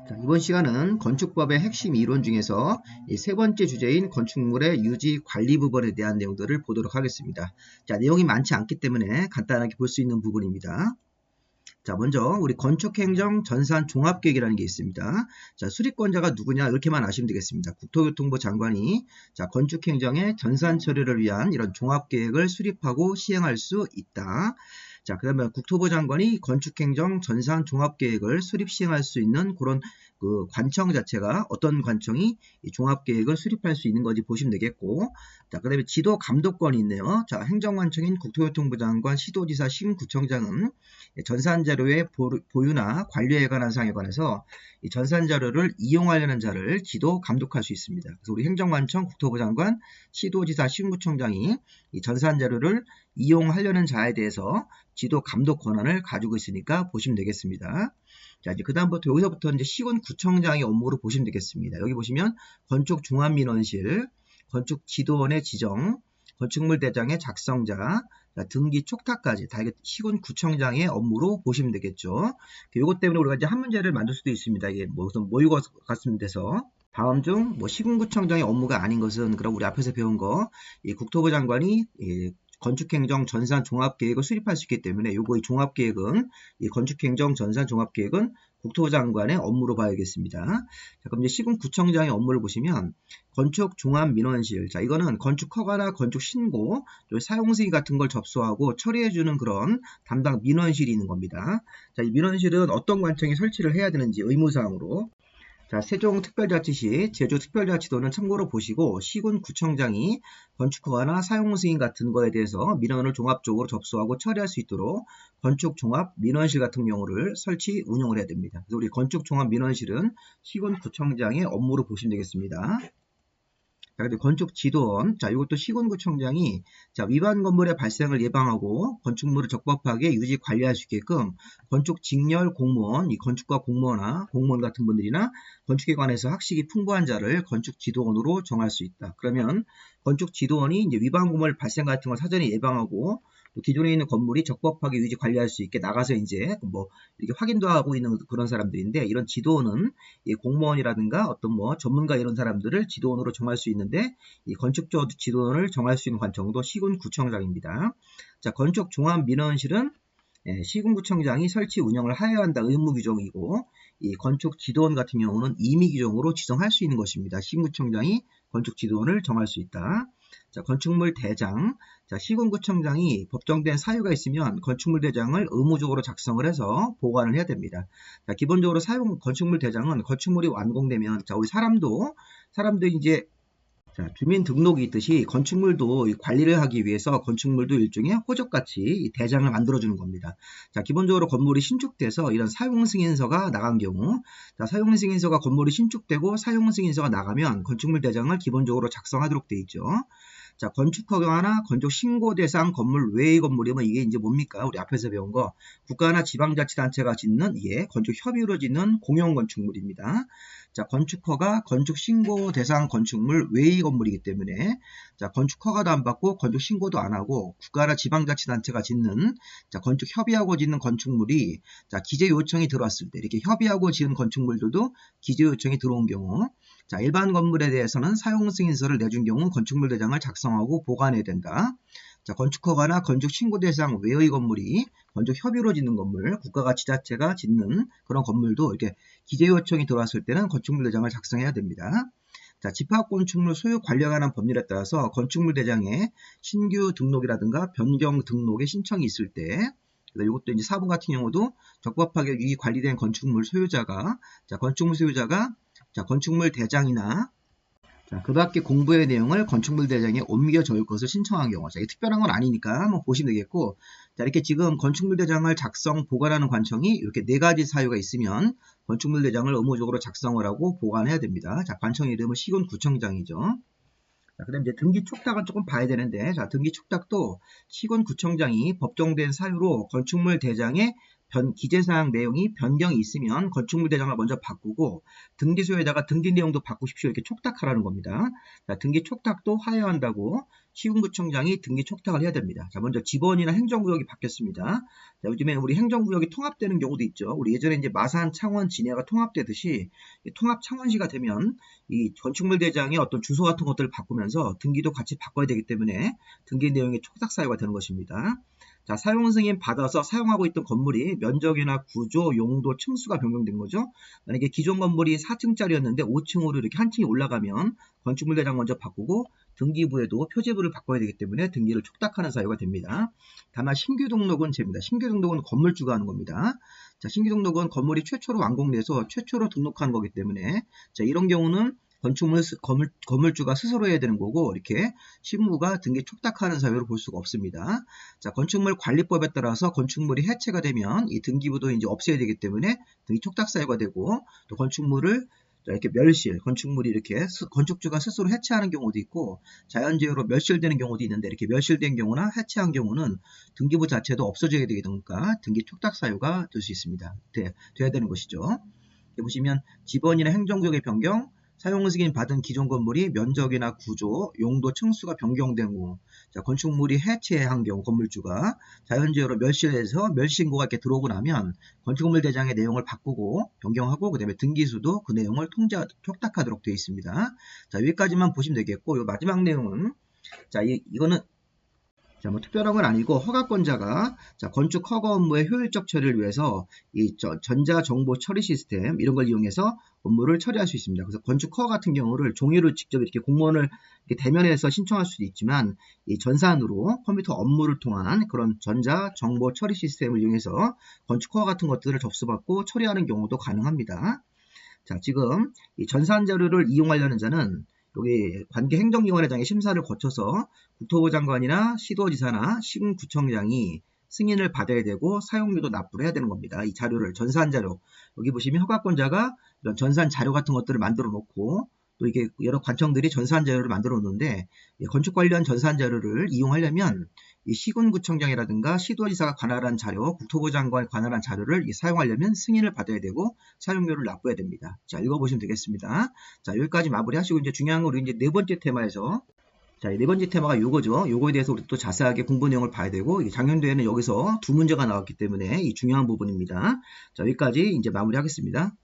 자, 이번 시간은 건축법의 핵심 이론 중에서 이 세 번째 주제인 건축물의 유지 관리 부분에 대한 내용들을 보도록 하겠습니다. 자, 내용이 많지 않기 때문에 간단하게 볼 수 있는 부분입니다. 자, 먼저 우리 건축행정 전산 종합계획이라는 게 있습니다. 자, 수립권자가 누구냐 이렇게만 아시면 되겠습니다. 국토교통부 장관이 자, 건축행정의 전산 처리를 위한 이런 종합계획을 수립하고 시행할 수 있다. 자, 그 다음에 국토부 장관이 건축행정 전산 종합계획을 수립 시행할 수 있는 그런 그 관청 자체가 어떤 관청이 이 종합계획을 수립할 수 있는 건지 보시면 되겠고, 자, 그 다음에 지도 감독권이 있네요. 자, 행정관청인 국토교통부 장관, 시도지사, 시군구청장은 전산자료의 보유나 관리에 관한 사항에 관해서 이 전산자료를 이용하려는 자를 지도 감독할 수 있습니다. 그래서 우리 행정관청, 국토부 장관, 시도지사, 시군구청장이 이 전산자료를 이용하려는 자에 대해서 지도 감독 권한을 가지고 있으니까 보시면 되겠습니다. 자, 이제 그다음부터 여기서부터 이제 시군구청장의 업무로 보시면 되겠습니다. 여기 보시면 건축종합민원실, 건축지도원의 지정, 건축물 대장의 작성자, 등기 촉탁까지 다 이게 시군구청장의 업무로 보시면 되겠죠. 이것 때문에 우리가 이제 한 문제를 만들 수도 있습니다. 이게 무슨 모의고사 같은 데서 다음 중 시군구청장의 업무가 아닌 것은 그럼 우리 앞에서 배운 거 이 국토부 장관이 건축행정 전산 종합계획을 수립할 수 있기 때문에 요거 이 종합계획은 이 건축행정 전산 종합계획은 국토부 장관의 업무로 봐야겠습니다. 자, 그럼 이제 시군구청장의 업무를 보시면 건축종합민원실, 자, 이거는 건축허가나 건축신고, 사용승인 같은 걸 접수하고 처리해주는 그런 담당 민원실이 있는 겁니다. 자, 이 민원실은 어떤 관청이 설치를 해야 되는지 의무사항으로 자, 세종특별자치시, 제주특별자치도는 참고로 보시고 시군구청장이 건축허가나 사용승인 같은 거에 대해서 민원을 종합적으로 접수하고 처리할 수 있도록 건축종합민원실 같은 경우를 설치, 운영을 해야 됩니다. 그래서 우리 건축종합민원실은 시군구청장의 업무로 보시면 되겠습니다. 자, 근데 건축지도원, 자, 이것도 시군구청장이 자, 위반 건물의 발생을 예방하고 건축물을 적법하게 유지 관리할 수 있게끔 건축직렬 공무원, 이 건축과 공무원 같은 분들이나 건축에 관해서 학식이 풍부한 자를 건축지도원으로 정할 수 있다. 그러면 건축지도원이 이제 위반 건물 발생 같은 걸 사전에 예방하고 또 기존에 있는 건물이 적법하게 유지 관리할 수 있게 나가서 이제 뭐 이렇게 확인도 하고 있는 그런 사람들인데, 이런 지도원은 이 공무원이라든가 어떤 뭐 전문가 이런 사람들을 지도원으로 정할 수 있는데, 이 건축적 지도원을 정할 수 있는 관청도 시군구청장입니다. 자, 건축종합민원실은 시군구청장이 설치 운영을 하여야 한다 의무 규정이고, 이 건축지도원 같은 경우는 임의 규정으로 지정할 수 있는 것입니다. 시군구청장이 건축지도원을 정할 수 있다. 자, 건축물 대장. 자, 시군구청장이 법정된 사유가 있으면 건축물 대장을 의무적으로 작성을 해서 보관을 해야 됩니다. 자, 기본적으로 건축물 대장은 건축물이 완공되면 자, 우리 사람도 이제 자, 주민등록이 있듯이 건축물도 관리를 하기 위해서 건축물도 일종의 호적같이 대장을 만들어주는 겁니다. 자, 기본적으로 건물이 신축돼서 이런 사용승인서가 나간 경우, 자, 사용승인서가 건물이 신축되고 사용승인서가 나가면 건축물 대장을 기본적으로 작성하도록 되어 있죠. 자, 건축허가나 건축신고 대상 건물 외의 건물이면 이게 이제 뭡니까? 우리 앞에서 배운 거 국가나 지방자치단체가 짓는 건축협의로 짓는 공용건축물입니다. 자, 건축허가, 건축신고 대상 건축물 외의 건물이기 때문에 자, 건축허가도 안 받고 건축신고도 안 하고 국가나 지방자치단체가 짓는 자, 건축협의하고 짓는 건축물이 자, 기재요청이 들어왔을 때 이렇게 협의하고 지은 건축물들도 기재요청이 들어온 경우, 자, 일반 건물에 대해서는 사용승인서를 내준 경우 건축물 대장을 작성하고 보관해야 된다. 자, 건축허가나 건축신고 대상 외의 건물이 건축협의로 짓는 건물, 국가가 지자체가 짓는 그런 건물도 이렇게 기재요청이 들어왔을 때는 건축물 대장을 작성해야 됩니다. 자, 집합건축물 소유 관리에 관한 법률에 따라서 건축물 대장에 신규 등록이라든가 변경 등록의 신청이 있을 때, 이것도 이제 4번 같은 경우도 적법하게 유지 관리된 건축물 소유자가 자, 건축물 대장이나 자, 그 밖에 공부의 내용을 건축물 대장에 옮겨 적을 것을 신청한 경우, 자, 이게 특별한 건 아니니까 한번 보시면 되겠고, 자, 이렇게 지금 건축물 대장을 작성, 보관하는 관청이 이렇게 4가지 사유가 있으면 건축물 대장을 의무적으로 작성을 하고 보관해야 됩니다. 자, 관청 이름은 시군구청장이죠. 자, 그 다음에 이제 등기 촉탁을 조금 봐야 되는데, 자, 등기 촉탁도 시군구청장이 법정된 사유로 건축물 대장에 기재사항 내용이 변경이 있으면 건축물 대장을 먼저 바꾸고 등기소에다가 등기 내용도 바꾸십시오 이렇게 촉탁하라는 겁니다. 자, 등기 촉탁도 하여한다고 시군구청장이 등기 촉탁을 해야 됩니다. 자, 먼저 지번이나 행정구역이 바뀌었습니다. 자, 요즘에 우리 행정구역이 통합되는 경우도 있죠. 우리 예전에 이제 마산, 창원, 진해가 통합되듯이 통합 창원시가 되면 이 건축물 대장의 어떤 주소 같은 것들을 바꾸면서 등기도 같이 바꿔야 되기 때문에 등기 내용의 촉탁 사유가 되는 것입니다. 자, 사용 승인 받아서 사용하고 있던 건물이 면적이나 구조, 용도, 층수가 변경된 거죠. 만약에 기존 건물이 4층짜리였는데 5층으로 이렇게 한 층이 올라가면 건축물 대장 먼저 바꾸고 등기부에도 표제부를 바꿔야 되기 때문에 등기를 촉탁하는 사유가 됩니다. 다만 신규 등록은 제입니다. 신규 등록은 건물주가 하는 겁니다. 자, 신규 등록은 건물이 최초로 완공돼서 최초로 등록하는 거기 때문에 자, 이런 경우는 건물주가 스스로 해야 되는 거고 이렇게 시군구가 등기 촉탁하는 사유로 볼 수가 없습니다. 자, 건축물 관리법에 따라서 건축물이 해체가 되면 이 등기부도 이제 없애야 되기 때문에 등기 촉탁 사유가 되고 또 건축물을 이렇게 멸실, 건축물이 이렇게 건축주가 스스로 해체하는 경우도 있고 자연재해로 멸실되는 경우도 있는데 이렇게 멸실된 경우나 해체한 경우는 등기부 자체도 없어져야 되니까 등기 촉탁 사유가 될 수 있습니다. 돼야 되는 것이죠. 여기 보시면 지번이나 행정구역의 변경, 사용 승인 받은 기존 건물이 면적이나 구조, 용도, 층수가 변경된 경우, 자, 건축물이 해체한 경우 건물주가 자연재해로 멸실해서 멸신고가 이렇게 들어오고 나면 건축물 대장의 내용을 바꾸고 변경하고 그 다음에 등기수도 그 내용을 촉탁하도록 되어 있습니다. 자, 여기까지만 보시면 되겠고 요 마지막 내용은 자, 이거는 자, 뭐 특별한 건 아니고 허가권자가 자, 건축 허가 업무의 효율적 처리를 위해서 이 전자정보 처리 시스템 이런 걸 이용해서 업무를 처리할 수 있습니다. 그래서 건축 허가 같은 경우를 종이로 직접 이렇게 공무원을 이렇게 대면해서 신청할 수도 있지만 이 전산으로 컴퓨터 업무를 통한 그런 전자정보 처리 시스템을 이용해서 건축 허가 같은 것들을 접수받고 처리하는 경우도 가능합니다. 자, 지금 이 전산 자료를 이용하려는 자는 여기 관계행정기관회장의 심사를 거쳐서 국토부 장관이나 시도지사나 시군구청장이 승인을 받아야 되고 사용료도 납부를 해야 되는 겁니다. 이 자료를 전산 자료 여기 보시면 허가권자가 이런 전산 자료 같은 것들을 만들어 놓고 또 이게 여러 관청들이 전산 자료를 만들어 놓는데 건축 관련 전산 자료를 이용하려면 이 시군구청장이라든가 시도지사가 관할한 자료, 국토부 장관이 관할한 자료를 사용하려면 승인을 받아야 되고 사용료를 납부해야 됩니다. 자, 읽어보시면 되겠습니다. 자, 여기까지 마무리하시고 이제 중요한 건 우리 이제 네 번째 테마에서 자, 네 번째 테마가 요거죠. 요거에 대해서 우리 또 자세하게 공부 내용을 봐야 되고 작년도에는 여기서 두 문제가 나왔기 때문에 이 중요한 부분입니다. 자, 여기까지 이제 마무리하겠습니다.